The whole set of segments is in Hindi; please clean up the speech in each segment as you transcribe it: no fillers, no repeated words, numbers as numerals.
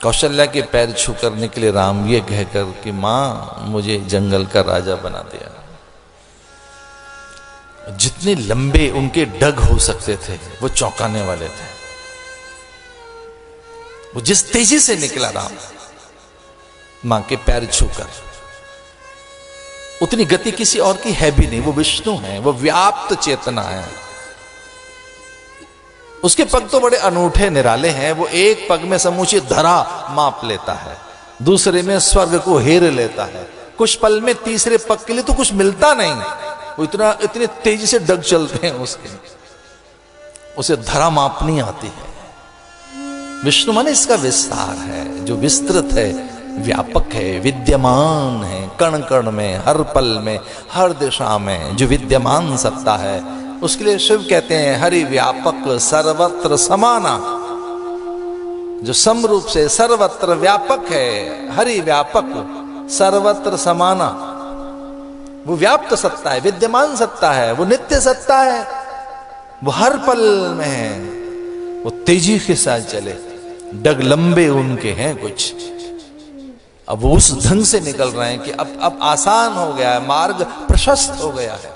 कौशल्या के पैर छूकर निकले राम, ये कहकर कि मां मुझे जंगल का राजा बना दिया। जितने लंबे उनके डग हो सकते थे वो चौंकाने वाले थे। वो जिस तेजी से निकला राम मां के पैर छूकर, उतनी गति किसी और की है भी नहीं। वो विष्णु है, वो व्याप्त चेतना है। उसके पग तो बड़े अनूठे निराले हैं। वो एक पग में समूची धरा माप लेता है, दूसरे में स्वर्ग को हेर लेता है। कुछ पल में तीसरे पग के लिए तो कुछ मिलता नहीं। वो इतनी तेजी से डग चलते हैं उसके, उसे धरा मापनी आती है। विष्णु माने इसका विस्तार है, जो विस्तृत है, व्यापक है, विद्यमान है, कण कण में, हर पल में, हर दिशा में जो विद्यमान सत्ता है, उसके लिए शिव कहते हैं हरि व्यापक सर्वत्र समाना। जो समरूप से सर्वत्र व्यापक है, हरि व्यापक सर्वत्र समाना। वो व्याप्त सत्ता है, विद्यमान सत्ता है, वो नित्य सत्ता है, वो हर पल में है। वो तेजी के साथ चले, डग लंबे उनके हैं कुछ। अब वो उस ढंग से निकल रहे हैं कि अब आसान हो गया है, मार्ग प्रशस्त हो गया है।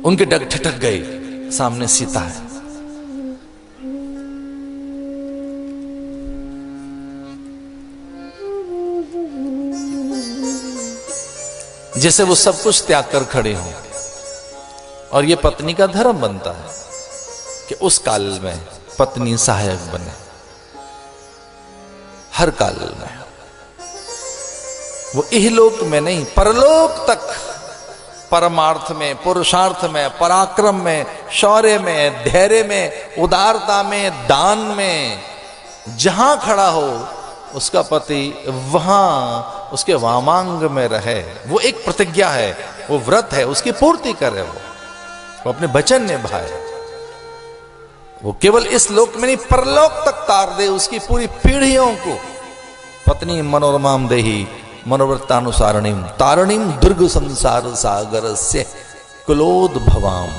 उनके डग ठिठक गए, सामने सीता है। जैसे वो सब कुछ त्याग कर खड़े हों। और ये पत्नी का धर्म बनता है कि उस काल में पत्नी सहायक बने, हर काल में। वो इहलोक में नहीं, परलोक तक, परमार्थ में, पुरुषार्थ में, पराक्रम में, शौर्य में, धैर्य में, उदारता में, दान में, जहां खड़ा हो उसका पति वहां उसके वामांग में रहे। वो एक प्रतिज्ञा है, वो व्रत है, उसकी पूर्ति करे, वो अपने वचन निभाए। वो केवल इस लोक में नहीं, परलोक तक तार दे उसकी पूरी पीढ़ियों को। पत्नी मनोरमाम देही मनोवृत्तानुसारणीम तारणीम दुर्ग संसार सागर से कुलोद्भवाम।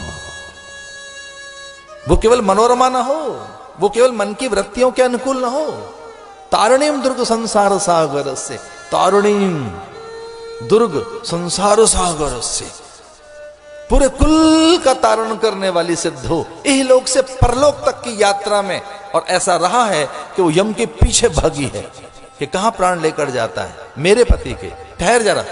वो केवल मनोरमा ना हो, वो केवल मन की वृत्तियों के अनुकूल ना हो। तारणीम दुर्ग संसार सागर से, तारणीम दुर्ग संसार सागर से, पूरे कुल का तारण करने वाली सिद्ध हो इह लोक से परलोक तक की यात्रा में। और ऐसा रहा है कि वो यम के पीछे भागी है कि कहां प्राण लेकर जाता है मेरे पति के, ठहर जरा,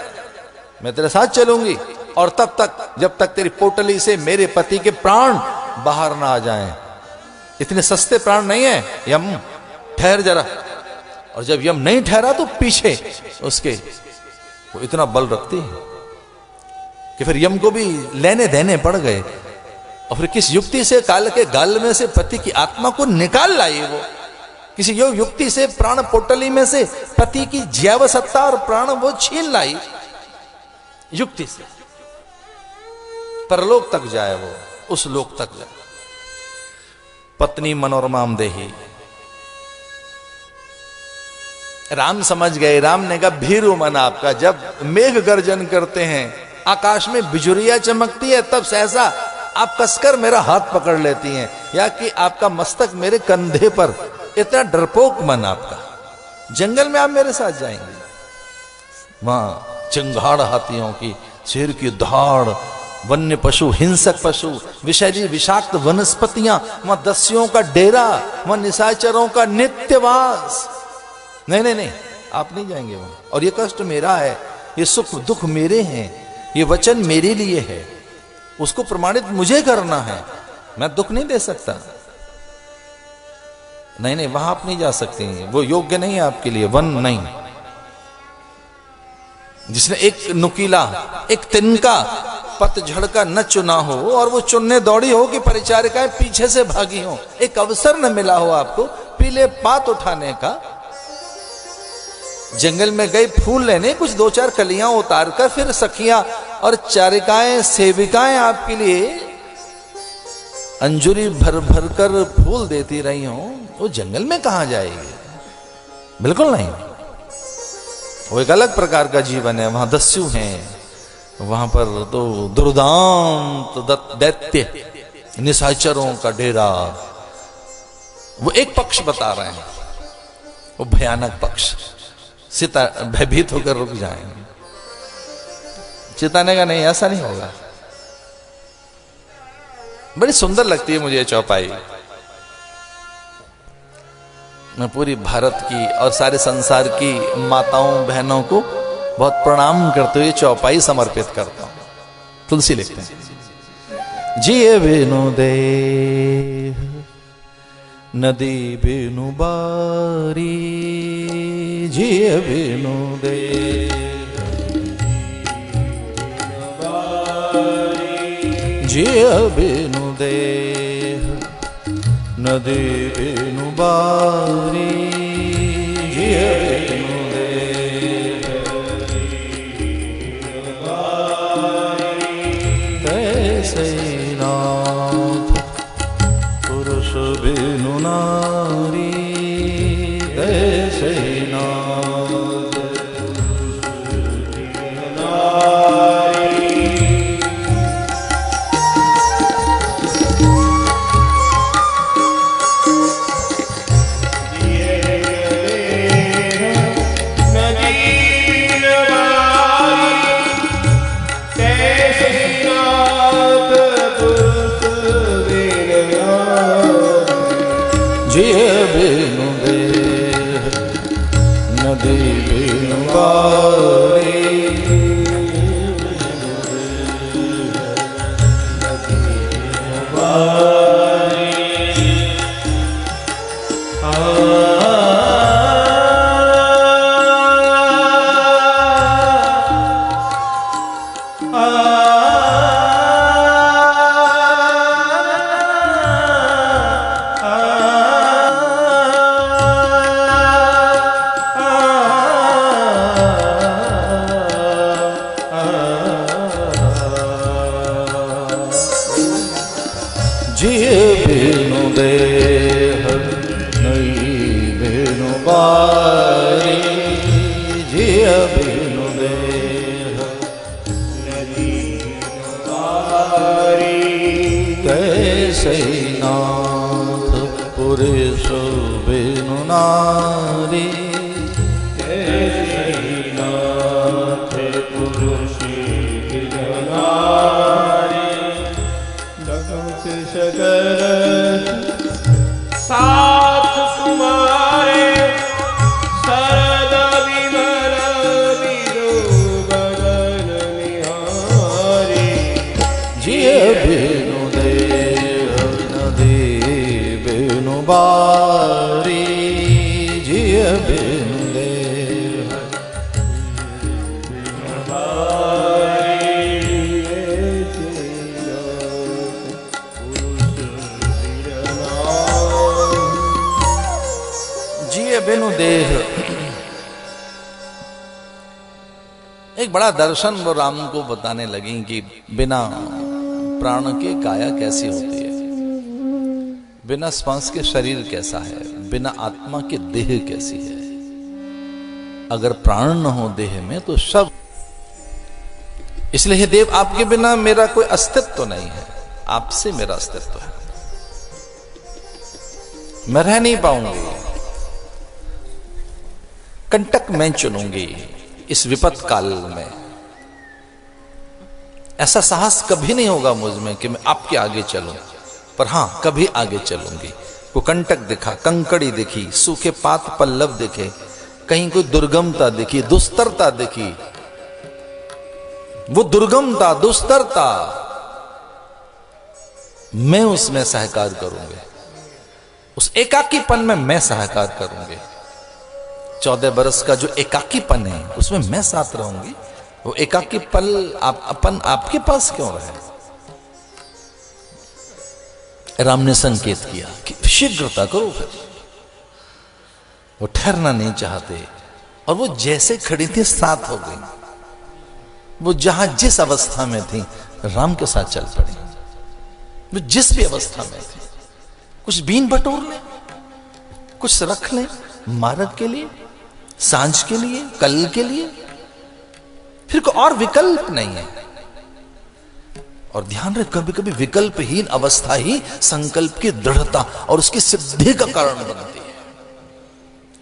मैं तेरे साथ चलूंगी। और तब तक, जब तक तेरी पोटली से मेरे पति के प्राण बाहर ना आ जाएं। इतने सस्ते प्राण नहीं है यम, ठहर जरा। और जब यम नहीं ठहरा तो पीछे उसके वो इतना बल रखती है कि फिर यम को भी लेने देने पड़ गए। और फिर किस युक्ति से काल के गाल में से पति की आत्मा को निकाल लाई। वो किसी युक्ति से प्राण पोटली में से पति की जैव सत्ता और प्राण वो छीन लाई युक्ति से। परलोक तक जाए वो, उस लोक तक जाए। पत्नी मनोरमाम देही। राम समझ गए। राम ने कहा भीरु मन आपका, जब मेघ गर्जन करते हैं, आकाश में बिजुरिया चमकती है, तब सहसा आप कसकर मेरा हाथ पकड़ लेती हैं, या कि आपका मस्तक मेरे कंधे पर। इतना डरपोक मन आपका। जंगल में आप मेरे साथ जाएंगे, वहां चिंगाड़ हाथियों की, शेर की दहाड़, वन्य पशु, हिंसक पशु, विषैली विषाक्त वनस्पतियां, वहां दस्युओं का डेरा, वहां निशाचरों का नित्यवास। नहीं नहीं नहीं, आप नहीं जाएंगे वहां। और ये कष्ट मेरा है, ये सुख दुख मेरे हैं, ये वचन मेरे लिए है, उसको प्रमाणित मुझे करना है। मैं दुख नहीं दे सकता। नहीं नहीं, वहां आप नहीं जा सकते, वो योग्य नहीं है आपके लिए। वन नहीं, जिसने एक नुकीला, एक तिनका पतझड़ का न चुना हो और वो चुनने दौड़ी हो कि परिचारिकाएं पीछे से भागी हो, एक अवसर न मिला हो आपको पीले पात उठाने का। जंगल में गई फूल लेने, कुछ दो चार कलियां उतार कर फिर सखियां और चारिकाएं, सेविकाएं आपके लिए अंजुरी भर भर कर फूल देती रही हो, वो जंगल में कहां जाएगी? बिल्कुल नहीं। वो एक अलग प्रकार का जीवन है। वहां दस्यु हैं, वहां पर तो दुर्दांत दैत्य, निशाचरों का डेरा, वो एक पक्ष बता रहे हैं, वो भयानक पक्ष। सीता भयभीत होकर रुक जाएंगे, चिताने का नहीं, ऐसा नहीं होगा। बड़ी सुंदर लगती है मुझे ये चौपाई। मैं पूरी भारत की और सारे संसार की माताओं बहनों को बहुत प्रणाम करते हुए चौपाई समर्पित करता हूं। तुलसी लिखते हैं, जिए बिनु देह नदी बिनु बारी, जिए बिनु देह जिए बिनु देह नदी बिनु बारी, जिए बिनु देह तैसे नाथ पुरुष बिनु नारी, तैसे नाथ जिए बिनु देह नदी बिनु बारी, जिए बिनु देह नहीं बिनु बारी, जिए बिनु देह नहीं बारी, कैसे नाथ पुरुष बिनु नारी, कैसे नाथ पुरुष बिनु नारी, साथ तुम्हारे शरद विमल विदु बदन निहारी, जिए बिनु देह नदी बिनु बारी, जिए बिनु देह बिनु देह। एक बड़ा दर्शन वो राम को बताने लगी कि बिना प्राण के काया कैसी होती है, बिना श्वास के शरीर कैसा है, बिना आत्मा के देह कैसी है। अगर प्राण न हो देह में तो सब। इसलिए हे देव, आपके बिना मेरा कोई अस्तित्व तो नहीं है, आपसे मेरा अस्तित्व है। मैं रह नहीं पाऊंगी, कंटक मैं चुनूंगी इस विपत काल में। ऐसा साहस कभी नहीं होगा मुझ में कि मैं आपके आगे चलूं, पर हां कभी आगे चलूंगी। को कंटक दिखा, कंकड़ी दिखी, सूखे पात पल्लव दिखे, कहीं कोई दुर्गमता दिखी, दुस्तरता दिखी, वो दुर्गमता दुस्तरता मैं उसमें सहकार करूंगी, उस एकाकीपन में मैं सहकार करूंगी। 14 बरस का जो एकाकीपन है उसमें मैं साथ रहूंगी। वो एकाकी पल अपन आपके पास क्यों रहे? राम ने संकेत किया कि शीघ्रता करो। फिर वो ठहरना नहीं चाहते और वो जैसे खड़ी थी साथ हो गई। वो जहां जिस अवस्था में थी राम के साथ चल पड़ी। वो जिस भी अवस्था में थी, कुछ बीन बटोर ले, कुछ रख ले मार्ग के लिए, सांझ के लिए, कल के लिए, फिर कोई और विकल्प नहीं है। और ध्यान रहे, कभी कभी विकल्पहीन अवस्था ही संकल्प की दृढ़ता और उसकी सिद्धि का कारण बनती है।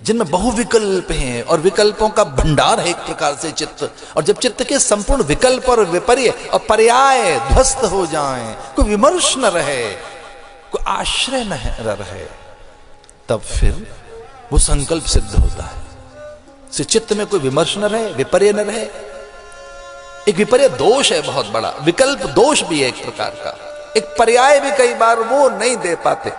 जिनमें बहुविकल्प हैं और विकल्पों का भंडार है एक प्रकार से चित्त, और जब चित्त के संपूर्ण विकल्प और विपर्य और पर्याय ध्वस्त हो जाएं, कोई विमर्श न रहे, कोई आश्रय न रहे, तब फिर वो संकल्प सिद्ध होता है। से चित्त में कोई विमर्श न रहे, विपर्य न रहे। एक विपर्य दोष है बहुत बड़ा, विकल्प दोष भी है एक प्रकार का, एक पर्याय भी कई बार वो नहीं दे पाते।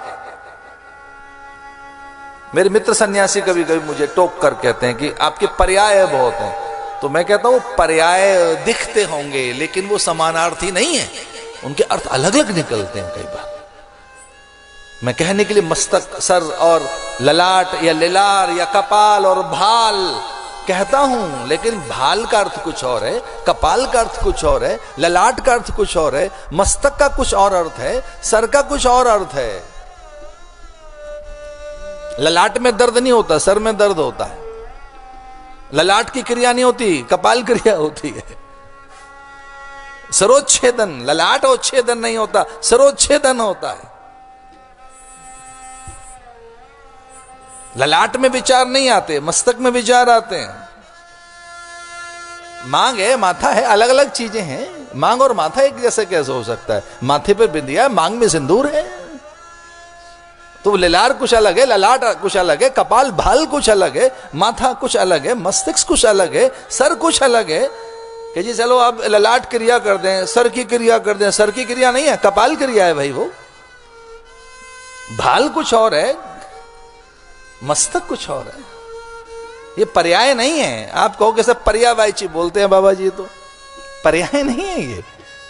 मेरे मित्र सन्यासी कभी कभी मुझे टोक कर कहते हैं कि आपके पर्याय बहुत हैं, तो मैं कहता हूं पर्याय दिखते होंगे लेकिन वो समानार्थी नहीं है, उनके अर्थ अलग अलग निकलते हैं कई बार। मैं कहने के लिए मस्तक, सर और ललाट या लिलार या कपाल और भाल कहता हूं, लेकिन भाल का अर्थ कुछ और है, कपाल का अर्थ कुछ और है, ललाट का अर्थ कुछ और है, मस्तक का कुछ और अर्थ है, सर का कुछ और अर्थ है। ललाट में दर्द नहीं होता, सर में दर्द होता है। ललाट की क्रिया नहीं होती, कपाल क्रिया होती है। सरोच्छेदन, ललाट उच्छेदन नहीं होता, सरोच्छेदन होता है। ललाट में विचार नहीं आते, मस्तक में विचार आते हैं। मांग है, माथा है, अलग अलग चीजें हैं। मांग और माथा एक जैसे कैसे हो सकता है? माथे पर बिंदिया है, मांग में सिंदूर है। तो लिलार कुछ अलग है, ललाट कुछ अलग है, कपाल भाल कुछ अलग है, माथा कुछ अलग है, मस्तिष्क कुछ अलग है, सर कुछ अलग है। कि जी चलो अब ललाट क्रिया कर दें, सर की क्रिया कर दें। सर की क्रिया नहीं है, कपाल क्रिया है भाई। वो भाल कुछ और है, मस्तक कुछ और है। ये पर्याय नहीं है। आप कहो कि सब पर्यायवाची बोलते हैं बाबा जी, तो पर्याय नहीं है ये,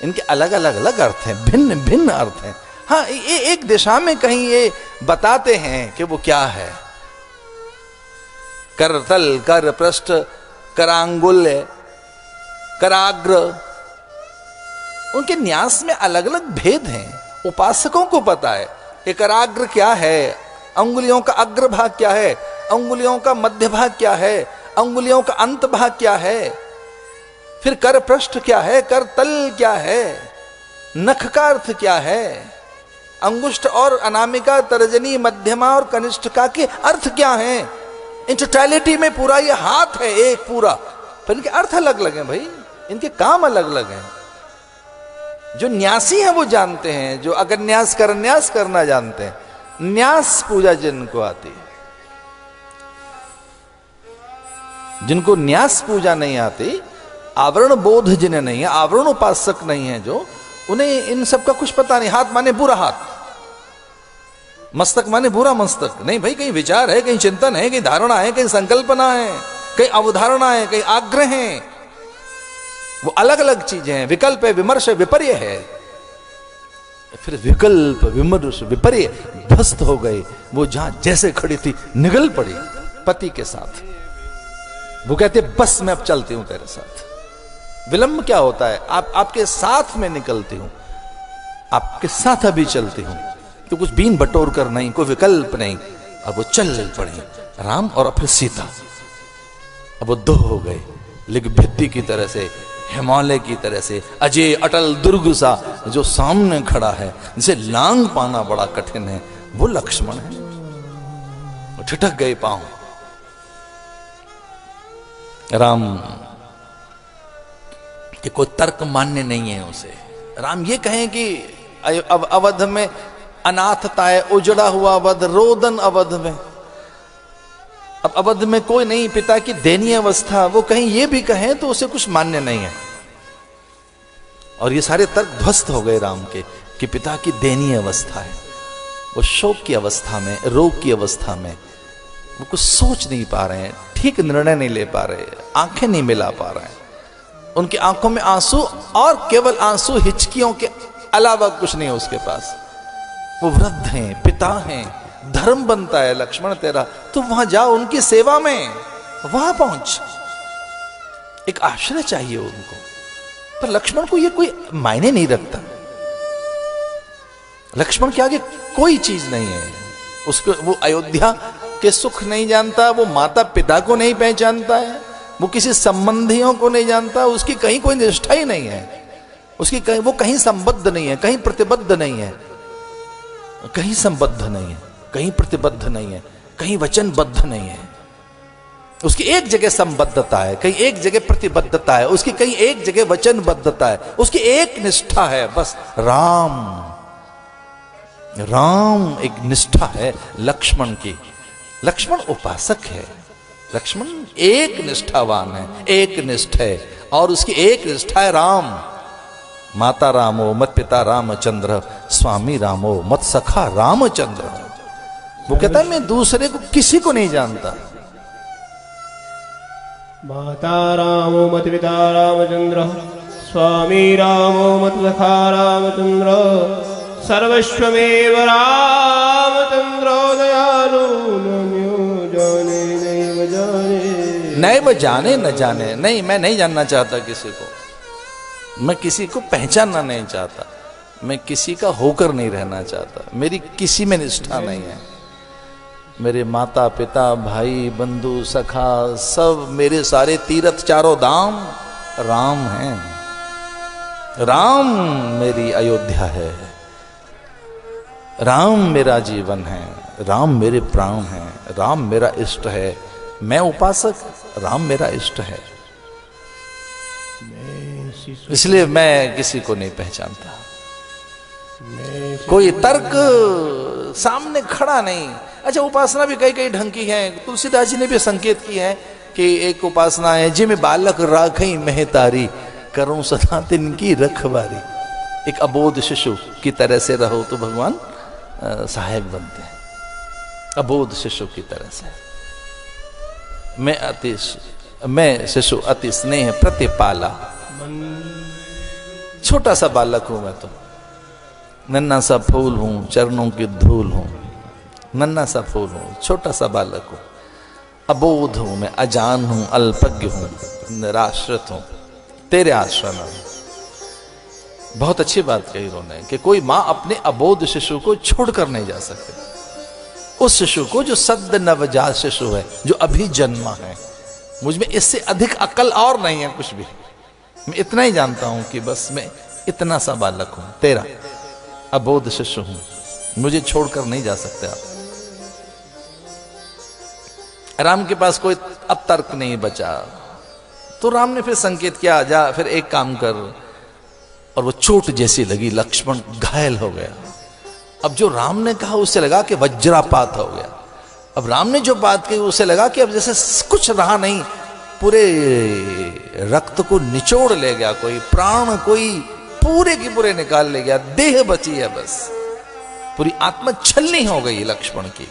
इनके अलग अलग अलग अर्थ हैं, भिन्न भिन्न अर्थ हैं। हाँ, ये एक दिशा में कहीं ये बताते हैं कि वो क्या है। करतल, कर पृष्ठ, करांगुल्य, कराग्र, उनके न्यास में अलग अलग भेद हैं। उपासकों को पता है कि कराग्र क्या है, अंगुलियों का अग्र भाग क्या है, अंगुलियों का मध्य भाग क्या है, अंगुलियों का अंत भाग क्या है, फिर कर पृष्ठ क्या है, कर तल क्या है, नख का अर्थ क्या है, अंगुष्ठ और अनामिका, तर्जनी, मध्यमा और कनिष्ठिका के अर्थ क्या हैं। इन टोटलिटी में पूरा ये हाथ है एक पूरा, पर इनके अर्थ अलग अलग हैं भाई, इनके काम अलग अलग हैं। जो न्यासी हैं वो जानते हैं, जो अगर न्यास करना जानते हैं। न्यास पूजा जिनको आती है, जिनको न्यास पूजा नहीं आती, आवरण बोध जिन्हें नहीं है, आवरण उपासक नहीं है जो, उन्हें इन सब का कुछ पता नहीं। हाथ माने बुरा हाथ, मस्तक माने बुरा मस्तक नहीं भाई। कहीं विचार है, कहीं चिंतन है, कहीं धारणा है, कहीं संकल्पना है, कहीं अवधारणा है, कहीं आग्रह है। वो अलग अलग चीजें हैं। विकल्प है, विमर्श है, विपर्य है। फिर विकल्प, विमर्श, विपर्य ध्वस्त हो गए। वो जहां जैसे खड़ी थी निगल पड़ी पति के साथ। वो कहते बस मैं अब चलती हूं तेरे साथ। विलंब क्या होता है? आपके साथ में निकलती हूं, आपके साथ अभी चलती हूं। तो कुछ बीन बटोर कर नहीं, कोई विकल्प नहीं। अब वो चल पड़े राम और फिर सीता। अब वो दो हो गए, लेकिन भित्ति की तरह से, हिमालय की तरह से, अजय अटल दुर्ग सा जो सामने खड़ा है, जिसे लांग पाना बड़ा कठिन है, वो लक्ष्मण है। ठिठक गए पांव। राम कि कोई तर्क मान्य नहीं है उसे। राम ये कहें कि अब अवध में अनाथताए, उजड़ा हुआ अवध, रोदन अवध में, अब अवध में कोई नहीं, पिता की दयनीय अवस्था, वो कहीं ये भी कहें तो उसे कुछ मान्य नहीं है। और ये सारे तर्क ध्वस्त हो गए राम के कि पिता की दयनीय अवस्था है, वो शोक की अवस्था में, रोग की अवस्था में, वो कुछ सोच नहीं पा रहे हैं, ठीक निर्णय नहीं ले पा रहे, आंखें नहीं मिला पा रहे हैं। उनकी आंखों में आंसू, और केवल आंसू, हिचकियों के अलावा कुछ नहीं है उसके पास। वो वृद्ध हैं, पिता हैं, धर्म बनता है लक्ष्मण तेरा, तो वहां जाओ, उनकी सेवा में वहां पहुंच। एक आश्रय चाहिए उनको, पर लक्ष्मण को ये कोई मायने नहीं रखता। लक्ष्मण के आगे कोई चीज नहीं है उसको। वो अयोध्या के सुख नहीं जानता, वो माता पिता को नहीं पहचानता है, वो किसी संबंधियों को नहीं जानता, उसकी कहीं कोई निष्ठा ही नहीं है। उसकी कहीं, वो कहीं संबद्ध नहीं है, कहीं प्रतिबद्ध नहीं है, कहीं संबद्ध नहीं है, कहीं प्रतिबद्ध नहीं है, कहीं वचनबद्ध नहीं है। उसकी एक जगह संबद्धता है, कहीं एक जगह प्रतिबद्धता है, उसकी कहीं एक जगह वचनबद्धता है, उसकी एक निष्ठा है बस, राम। राम एक निष्ठा है लक्ष्मण की। लक्ष्मण उपासक है, लक्ष्मण एक निष्ठावान है, एक निष्ठ है, और उसकी एक निष्ठा है राम। माता रामो मत पिता रामचंद्र, स्वामी रामो मत सखा रामचंद्र। वो कहता है मैं दूसरे को किसी को नहीं जानता। माता रामो मत पिता रामचंद्र, स्वामी रामो मत सखा रामचंद्र, सर्वस्वमेव रामचंद्रो दयालु, नन्यो जाने नैव जाने। नैव जाने न जाने, नहीं मैं नहीं जानना चाहता किसी को, मैं किसी को पहचानना नहीं चाहता, मैं किसी का होकर नहीं रहना चाहता, मेरी किसी में निष्ठा नहीं है। मेरे माता पिता भाई बंधु सखा सब मेरे सारे तीर्थ चारों धाम राम हैं। राम मेरी अयोध्या है, राम मेरा जीवन है, राम मेरे प्राण हैं, राम मेरा इष्ट है। मैं उपासक, राम मेरा इष्ट है, इसलिए मैं किसी को नहीं पहचानता। कोई तर्क सामने खड़ा नहीं। अच्छा, उपासना भी कई कई ढंग की है। तुलसीदास जी ने भी संकेत की है कि एक उपासना है जिमे बालक राखई महतारी, करूं सदा तिनकी रखवारी। एक अबोध शिशु की तरह से रहो तो भगवान सहायक बनते हैं, अबोध शिशु की तरह से। मैं शिशु अति स्नेह प्रतिपाला, छोटा सा बालक हूं मैं तो, नन्ना सा फूल हूं, चरणों की धूल हूं, नन्ना सा फूल हूं, छोटा सा बालक हूं, अबोध हूं मैं, अजान हूं, अल्पज्ञ हूं, निराश्रित हूं, तेरे आश्रय में। बहुत अच्छी बात कही उन्होंने कि कोई मां अपने अबोध शिशु को छोड़कर नहीं जा सकती। उस शिशु को जो सद्य नवजात शिशु है, जो अभी जन्मा है, मुझ में इससे अधिक अकल और नहीं है कुछ भी। मैं इतना ही जानता हूं कि बस मैं इतना सा बालक हूं, तेरा अबोध शिशु हूं, मुझे छोड़कर नहीं जा सकते आप। राम के पास कोई अब तर्क नहीं बचा, तो राम ने फिर संकेत किया, जा फिर एक काम कर। और वो चोट जैसी लगी, लक्ष्मण घायल हो गया। अब जो राम ने कहा उससे लगा कि वज्रापात हो गया। अब राम ने जो बात कही उससे लगा कि अब जैसे कुछ रहा नहीं, पूरे रक्त को निचोड़ ले गया कोई, प्राण कोई पूरे की पूरे निकाल ले गया, देह बची है बस, पूरी आत्मा छलनी हो गई लक्ष्मण की।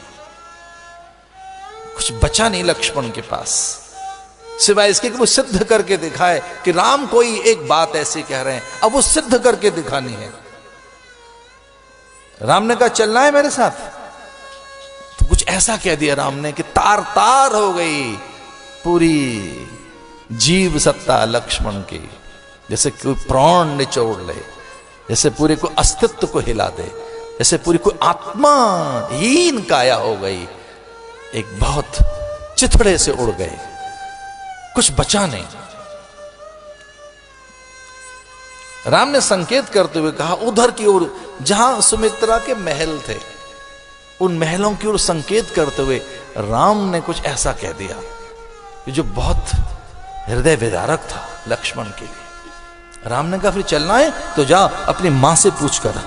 कुछ बचा नहीं लक्ष्मण के पास सिवाय इसके कि वो सिद्ध करके दिखाए कि राम कोई एक बात ऐसी कह रहे हैं, अब वो सिद्ध करके दिखानी है। राम ने कहा चलना है मेरे साथ, तो कुछ ऐसा कह दिया राम ने कि तार तार हो गई पूरी जीव सत्ता लक्ष्मण की, जैसे कोई प्राण निचोड़ ले, जैसे पूरे को अस्तित्व को हिला दे, जैसे पूरी कोई आत्मा हीन काया हो गई, एक बहुत चिथड़े से उड़ गए, कुछ बचा नहीं। राम ने संकेत करते हुए कहा उधर की ओर जहां सुमित्रा के महल थे, उन महलों की ओर संकेत करते हुए राम ने कुछ ऐसा कह दिया जो बहुत हृदय विदारक था लक्ष्मण के लिए। राम ने कहा फिर चलना है तो जा अपनी मां से पूछ कर,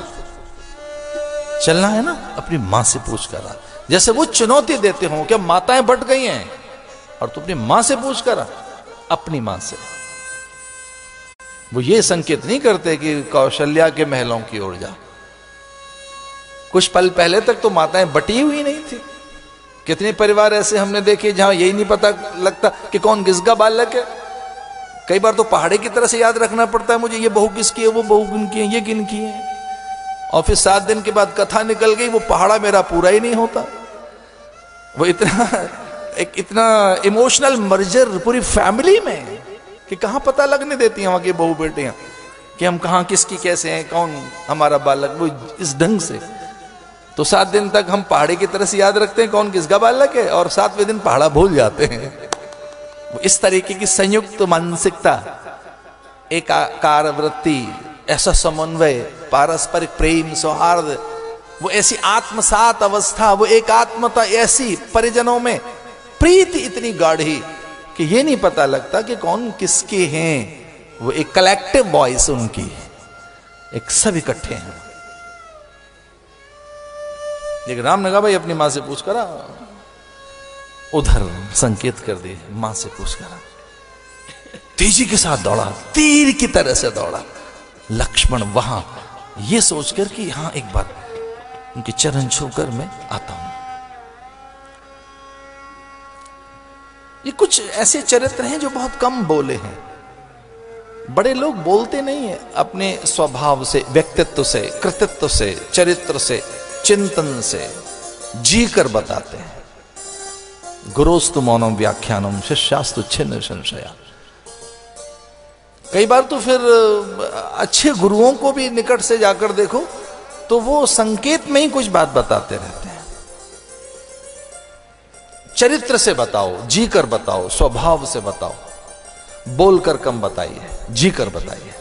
चलना है ना अपनी मां से पूछ कर। जैसे वो चुनौती देते हो कि माताएं बट गई हैं और तू अपनी मां से पूछ कर, अपनी मां से। वो ये संकेत नहीं करते कि कौशल्या के महलों की ओर जा। कुछ पल पहले तक तो माताएं बटी हुई नहीं थी। कितने परिवार ऐसे हमने देखे जहां यही नहीं पता लगता कि कौन किसका बालक है। कई बार तो पहाड़े की तरह से याद रखना पड़ता है मुझे, ये बहू किसकी है, वो बहू किनकी है, ये किनकी है। और फिर 7 दिन के बाद कथा निकल गई, वो पहाड़ा मेरा पूरा ही नहीं होता। वो इतना इमोशनल मर्जर पूरी फैमिली में कि कहां पता लगने देती हैं वहां की बहू बेटियां कि हम कहां किसकी कैसे हैं, कौन हमारा बालक। वो इस ढंग से तो 7 दिन तक हम पहाड़े की तरह से याद रखते हैं कौन किसका बालक है, और 7वें दिन पहाड़ा भूल जाते हैं। वो इस तरीके की संयुक्त मानसिकता, एकाकार वृत्ति, ऐसा समन्वय, पारस्परिक प्रेम, सौहार्द, वो ऐसी आत्मसात अवस्था, वो एकात्मता ऐसी, परिजनों में प्रीति इतनी गाढ़ी कि ये नहीं पता लगता कि कौन किसके हैं। वो एक कलेक्टिव वॉइस उनकी, एक सब इकट्ठे हैं। लेकिन राम ने कहा भाई अपनी मां से पूछ करा, उधर संकेत कर दिए, मां से पूछ करा। तेजी के साथ दौड़ा, तीर की तरह से दौड़ा लक्ष्मण वहां, ये सोचकर कि हां एक बार उनके चरण छूकर मैं आता हूं। ये कुछ ऐसे चरित्र हैं जो बहुत कम बोले हैं। बड़े लोग बोलते नहीं है, अपने स्वभाव से, व्यक्तित्व से, कृतित्व से, चरित्र से, चिंतन से जी कर बताते हैं। गुरोस्तु मौनम व्याख्यानम शिष्यास्तु छिन्न संशया। कई बार तो फिर अच्छे गुरुओं को भी निकट से जाकर देखो तो वो संकेत में ही कुछ बात बताते रहते हैं। चरित्र से बताओ, जी कर बताओ, स्वभाव से बताओ, बोलकर कम बताइए, जी कर बताइए।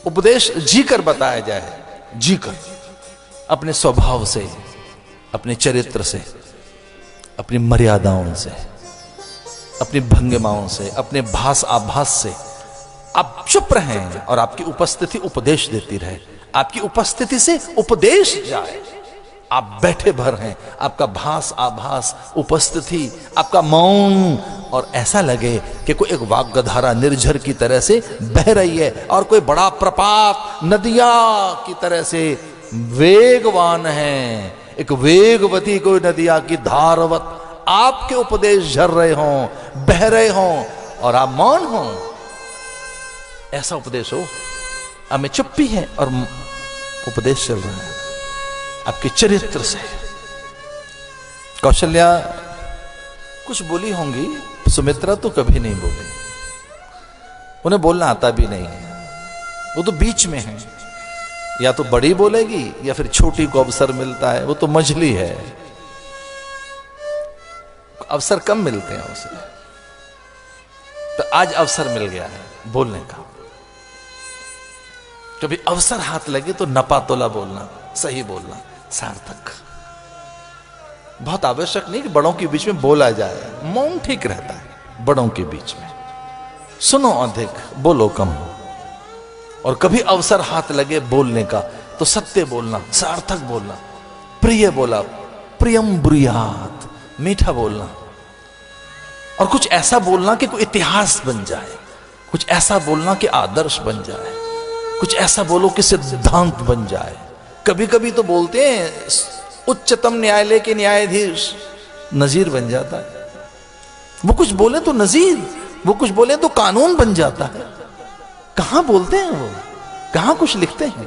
उपदेश जी कर बताया जाए, जी कर, अपने स्वभाव से, अपने चरित्र से, अपनी मर्यादाओं से, अपनी भंगिमाओं से, अपने भास आभास से आप चुप रहें और आपकी उपस्थिति उपदेश देती रहे। आपकी उपस्थिति से उपदेश जाए। आप बैठे भर हैं, आपका भास आभास, उपस्थिति, आपका मौन, और ऐसा लगे कि कोई एक वाग्धारा निर्झर की तरह से बह रही है और कोई बड़ा प्रपात नदिया की तरह से वेगवान है, एक वेगवती कोई नदिया की धारवत आपके उपदेश झर रहे हों, बह रहे हों और आप मौन हो। ऐसा उपदेश हो, हमें चुप्पी है और उपदेश चल रहा है आपके चरित्र से। कौशल्या कुछ बोली होंगी, सुमित्रा तो कभी नहीं बोली, उन्हें बोलना आता भी नहीं है। वो तो बीच में है, या तो बड़ी बोलेगी या फिर छोटी को अवसर मिलता है, वो तो मझली है, अवसर कम मिलते हैं उसे। तो आज अवसर मिल गया है बोलने का। कभी अवसर हाथ लगे तो नपा तोला बोलना, सही बोलना, सार्थक। बहुत आवश्यक नहीं कि बड़ों के बीच में बोला जाए, मौन ठीक रहता है बड़ों के बीच में। सुनो अधिक, बोलो कम। और कभी अवसर हाथ लगे बोलने का तो सत्य बोलना, सार्थक बोलना, प्रिय बोला, प्रियम ब्रूयात, मीठा बोलना। और कुछ ऐसा बोलना कि कोई इतिहास बन जाए, कुछ ऐसा बोलना कि आदर्श बन जाए, कुछ ऐसा बोलो कि सिद्धांत बन जाए। कभी कभी तो बोलते हैं उच्चतम न्यायालय के न्यायाधीश नजीर बन जाता है। वो कुछ बोले तो नजीर, वो कुछ बोले तो कानून बन जाता है। कहां बोलते हैं वो, कहां कुछ लिखते हैं?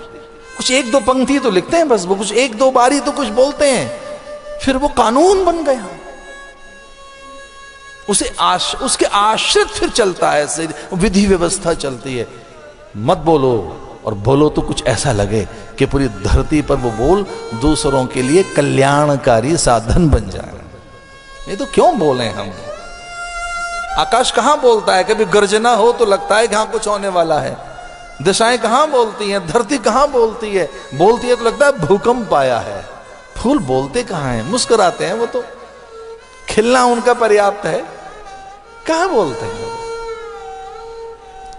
कुछ एक दो पंक्ति तो लिखते हैं बस, वो कुछ एक दो बारी तो कुछ बोलते हैं, फिर वो कानून बन गया। उसके आश्रित फिर चलता है, विधि व्यवस्था चलती है। मत बोलो, और बोलो तो कुछ ऐसा लगे कि पूरी धरती पर वो बोल दूसरों के लिए कल्याणकारी साधन बन जाए। ये तो क्यों बोले हम? आकाश कहां बोलता है? कभी गर्जना हो तो लगता है कहां कुछ होने वाला है। दिशाएं कहां बोलती हैं? धरती कहां बोलती है? बोलती है तो लगता है भूकंप आया है। फूल बोलते कहां हैं? मुस्कुराते हैं, वो तो खिलना उनका पर्याप्त है, कहां बोलते हैं।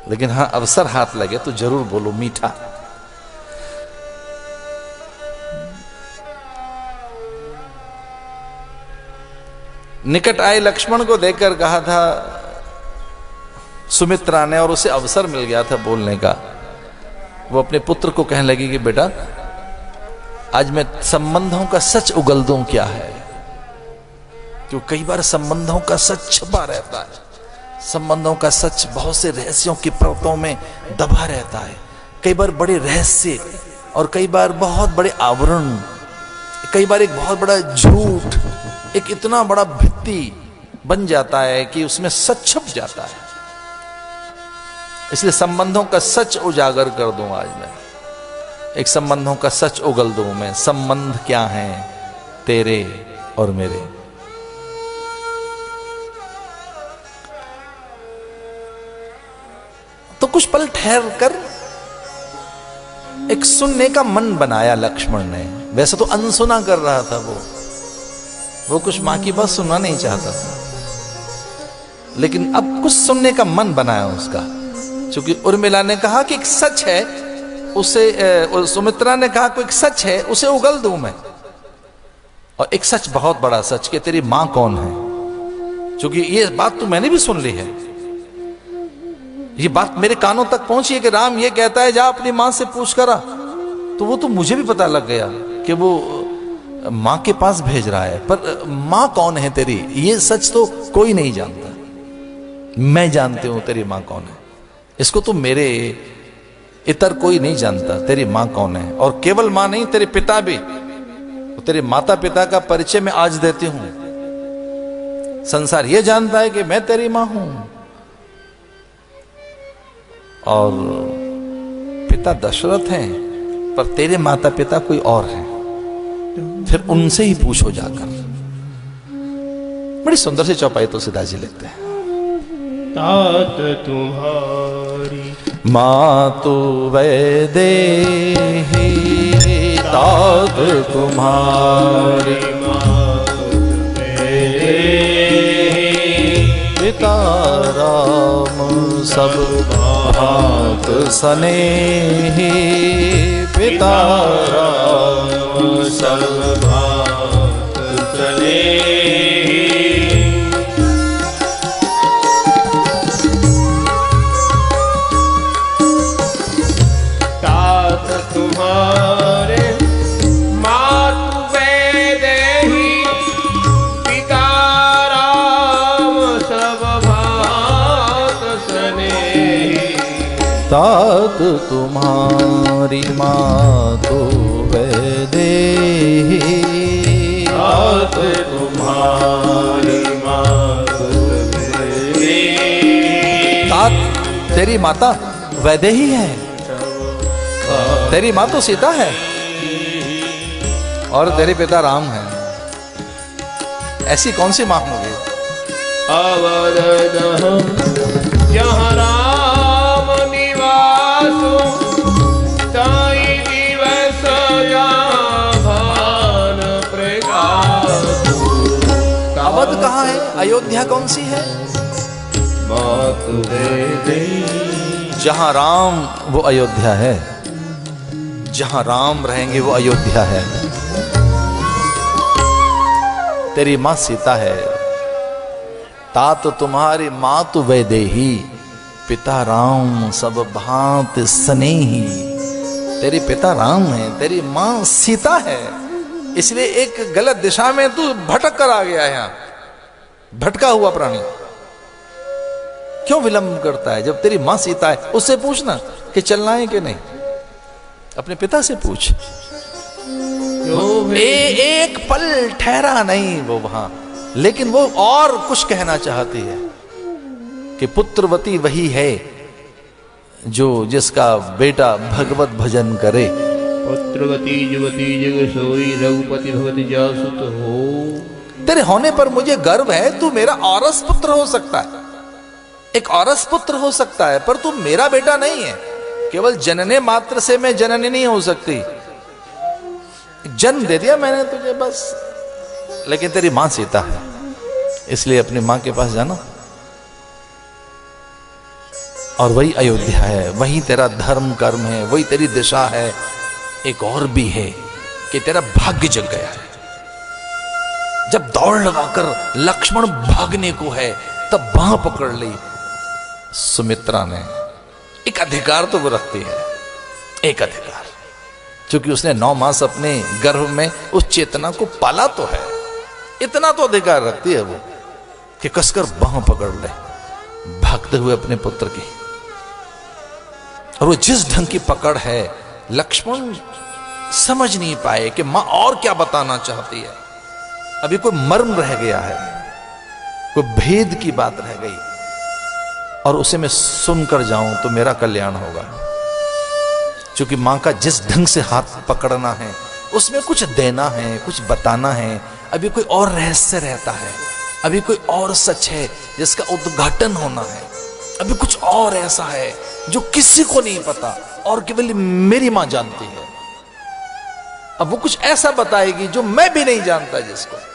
लेकिन हाँ, अवसर हाथ लगे तो जरूर बोलो मीठा। निकट आए लक्ष्मण को देखकर कहा था सुमित्रा ने, और उसे अवसर मिल गया था बोलने का। वो अपने पुत्र को कहने लगी कि बेटा, आज मैं संबंधों का सच उगल दूं क्या है। क्यों कई बार संबंधों का सच छुपा रहता है, संबंधों का सच बहुत से रहस्यों की परतों में दबा रहता है। कई बार बड़े रहस्य, और कई बार बहुत बड़े आवरण, कई बार एक बहुत बड़ा झूठ, एक इतना बड़ा भित्ति बन जाता है कि उसमें सच छुप जाता है। इसलिए संबंधों का सच उजागर कर दूं आज मैं, एक संबंधों का सच उगल दूं मैं। संबंध क्या है तेरे और मेरे? तो कुछ पल ठहर कर एक सुनने का मन बनाया लक्ष्मण ने। वैसे तो अनसुना कर रहा था वो कुछ मां की बात सुनना नहीं चाहता था, लेकिन अब कुछ सुनने का मन बनाया उसका। क्योंकि उर्मिला ने कहा कि एक सच है, उसे सुमित्रा ने कहा कोई एक सच है, उसे उगल दूं मैं। और एक सच, बहुत बड़ा सच, कि तेरी मां कौन है। क्योंकि ये बात तो मैंने भी सुन ली है, ये बात मेरे कानों तक पहुंची है कि राम ये कहता है जा अपनी मां से पूछ करा। तो वो तो मुझे भी पता लग गया कि वो मां के पास भेज रहा है, पर मां कौन है तेरी, ये सच तो कोई नहीं जानता। मैं जानती हूं तेरी मां कौन है, इसको तो मेरे इतर कोई नहीं जानता तेरी मां कौन है। और केवल मां नहीं, तेरे पिता भी, तेरे माता पिता का परिचय मैं आज देती हूं। संसार ये जानता है कि मैं तेरी मां हूं, और पिता दशरथ हैं, पर तेरे माता पिता कोई और हैं, फिर उनसे ही पूछो जाकर। बड़ी सुंदर सी चौपाई तो सीधा जी लिखते हैं। तात तुम्हारी मातु वैदेही, तात तुम्हारी पिता राम सब भात स्नेही, पिता राम सब भात स्नेही। तात तुम्हारे मातु वैदेही, पिता राम सब भात स्नेही। तात तुम्हारी मातु वैदेही, तात तुम्हारी मातु वैदेही। तात तेरी माता वैदेही है, तेरी माँ तो सीता है, और तेरे पिता राम है। ऐसी कौन सी मां होगी? अवदन जहाँ राम निवास, ताई दिवस जहाँ भान प्रकाश। अवध कहाँ है? अयोध्या कौन सी है? मातु वैदेही। जहां राम वो अयोध्या है, जहां राम रहेंगे वो अयोध्या है। तेरी मां सीता है। तात तुम्हारी मातु वैदेही, पिता राम सब भांत स्नेही। तेरे पिता राम है, तेरी मां सीता है, इसलिए एक गलत दिशा में तू भटक कर आ गया है। यहां भटका हुआ प्राणी क्यों विलंब करता है? जब तेरी मां सीता है, उससे पूछना कि चलना है कि नहीं। अपने पिता से पूछ। एक पल ठहरा नहीं वो वहां, लेकिन वो और कुछ कहना चाहती है कि पुत्रवती वही है जो जिसका बेटा भगवत भजन करे। पुत्रवती युवती जग सोई, रघुपति भगवती जासुत हो। तेरे होने पर मुझे गर्व है, तू मेरा औरस पुत्र हो सकता है, एक औरस पुत्र हो सकता है, पर तू मेरा बेटा नहीं है। केवल जनने मात्र से मैं जननी नहीं हो सकती। जन्म दे दिया मैंने तुझे बस, लेकिन तेरी मां सीता है, इसलिए अपनी मां के पास जाना। और वही अयोध्या है, वही तेरा धर्म कर्म है, वही तेरी दिशा है। एक और भी है कि तेरा भाग्य जग गया है। जब दौड़ लगाकर लक्ष्मण भागने को है, तब बांह पकड़ ली सुमित्रा ने। एक अधिकार तो वो रखती है, एक अधिकार, क्योंकि उसने 9 मास अपने गर्भ में उस चेतना को पाला तो है। इतना तो अधिकार रखती है वो कि कसकर बांह पकड़ ले भागते हुए अपने पुत्र की। और वो जिस ढंग की पकड़ है, लक्ष्मण समझ नहीं पाए कि मां और क्या बताना चाहती है। अभी कोई मर्म रह गया है, कोई भेद की बात रह गई, और उसे मैं सुनकर जाऊं तो मेरा कल्याण होगा। क्योंकि मां का जिस ढंग से हाथ पकड़ना है, उसमें कुछ देना है, कुछ बताना है। अभी कोई और रहस्य रहता है, अभी कोई और सच है जिसका उद्घाटन होना है। अभी कुछ और ऐसा है जो किसी को नहीं पता और केवल मेरी मां जानती है। अब वो कुछ ऐसा बताएगी जो मैं भी नहीं जानता जिसको।